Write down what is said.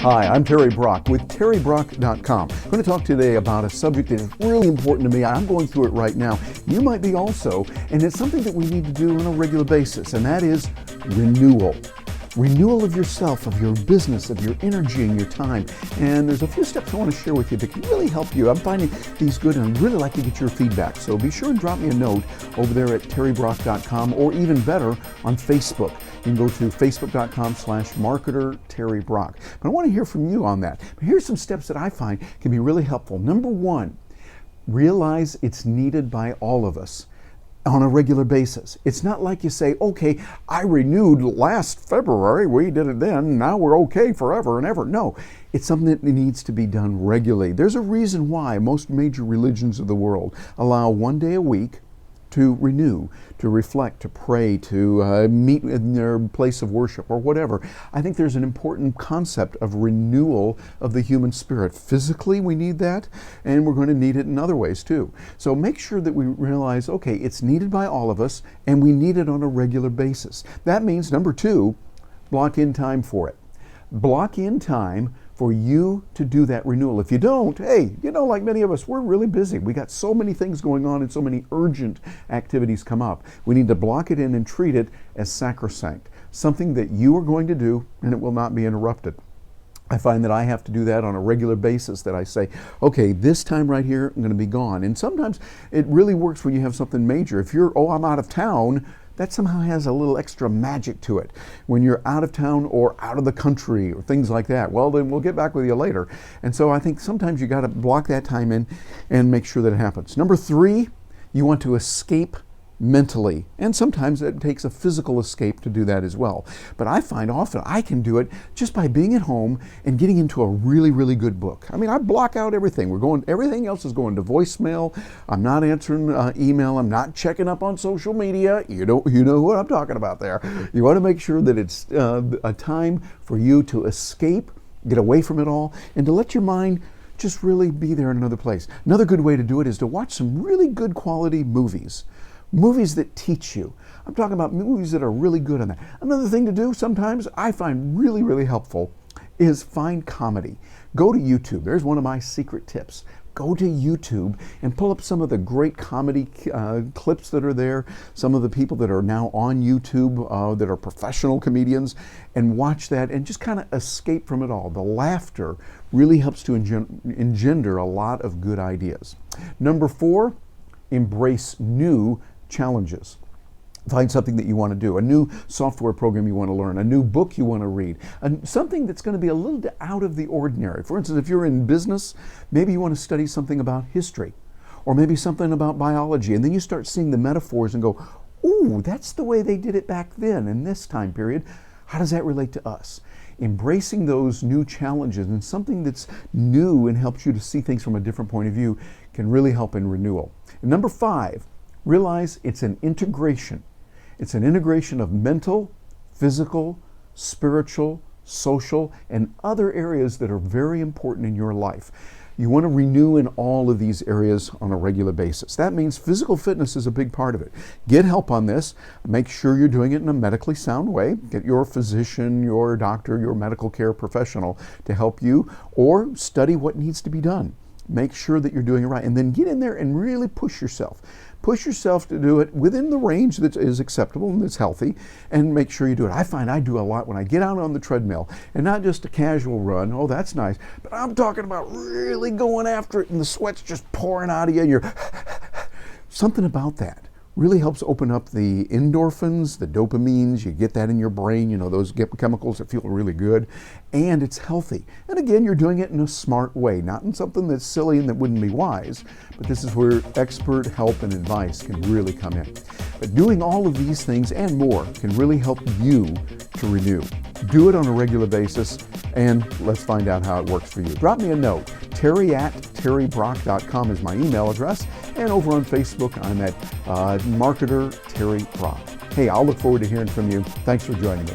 Hi, I'm Terry Brock with terrybrock.com. I'm going to talk today about a subject that is really important to me. I'm going through it right now. You might be also, and it's something that we need to do on a regular basis, and that is renewal. Renewal of yourself, of your business, of your energy and your time. And there's a few steps I want to share with you that can really help you. I'm finding these good and I'd really like to get your feedback. So be sure and drop me a note over there at terrybrock.com, or even better, on Facebook. You can go to facebook.com/marketer Terry Brock. But I want to hear from you on that. But here's some steps that I find can be really helpful. Number one, realize it's needed by all of us on a regular basis. It's not like you say, okay, I renewed last February, we did it then, now we're okay forever and ever. No, it's something that needs to be done regularly. There's a reason why most major religions of the world allow one day a week to renew, to reflect, to pray, to meet in their place of worship or whatever. I think there's an important concept of renewal of the human spirit. Physically, we need that, and we're going to need it in other ways too. So make sure that we realize, okay, it's needed by all of us, and we need it on a regular basis. That means, number two, block in time for it. Block in time for you to do that renewal. If you don't, hey, like many of us, we're really busy. We got so many things going on and so many urgent activities come up. We need to block it in and treat it as sacrosanct, something that you are going to do and it will not be interrupted. I find that I have to do that on a regular basis, that I say, okay, this time right here, I'm going to be gone. And sometimes it really works when you have something major. If you're, I'm out of town, that somehow has a little extra magic to it. When you're out of town or out of the country or things like that, well, then we'll get back with you later. And so I think sometimes you got to block that time in and make sure that it happens. Number three, you want to escape mentally. And sometimes it takes a physical escape to do that as well. But I find often I can do it just by being at home and getting into a really, really good book. I mean, I block out everything. Everything else is going to voicemail. I'm not answering email. I'm not checking up on social media. You know what I'm talking about there. You want to make sure that it's a time for you to escape, get away from it all, and to let your mind just really be there in another place. Another good way to do it is to watch some really good quality movies. Movies that teach you. I'm talking about movies that are really good on that. Another thing to do sometimes I find really, really helpful is find comedy. Go to YouTube. There's one of my secret tips. Go to YouTube and pull up some of the great comedy clips that are there, some of the people that are now on YouTube that are professional comedians, and watch that and just kind of escape from it all. The laughter really helps to engender a lot of good ideas. Number four, embrace new challenges. Find something that you want to do, a new software program you want to learn, a new book you want to read, something that's going to be a little bit out of the ordinary. For instance, if you're in business, maybe you want to study something about history, or maybe something about biology, and then you start seeing the metaphors and go, ooh, that's the way they did it back then in this time period. How does that relate to us? Embracing those new challenges and something that's new and helps you to see things from a different point of view can really help in renewal. And number five, realize it's an integration. It's an integration of mental, physical, spiritual, social, and other areas that are very important in your life. You want to renew in all of these areas on a regular basis. That means physical fitness is a big part of it. Get help on this. Make sure you're doing it in a medically sound way. Get your physician, your doctor, your medical care professional to help you, or study what needs to be done. Make sure that you're doing it right, and then get in there and really push yourself. Push yourself to do it within the range that is acceptable and that's healthy, and make sure you do it. I find I do a lot when I get out on the treadmill, and not just a casual run. Oh, that's nice. But I'm talking about really going after it, and the sweat's just pouring out of you, and you're something about that really helps open up the endorphins, the dopamines. You get that in your brain, those chemicals that feel really good, and it's healthy. And again, you're doing it in a smart way, not in something that's silly and that wouldn't be wise, but this is where expert help and advice can really come in. But doing all of these things and more can really help you to renew. Do it on a regular basis, and let's find out how it works for you. Drop me a note. Terry@terrybrock.com is my email address, and over on Facebook, I'm at Marketer Terry Brock. Hey, I'll look forward to hearing from you. Thanks for joining me.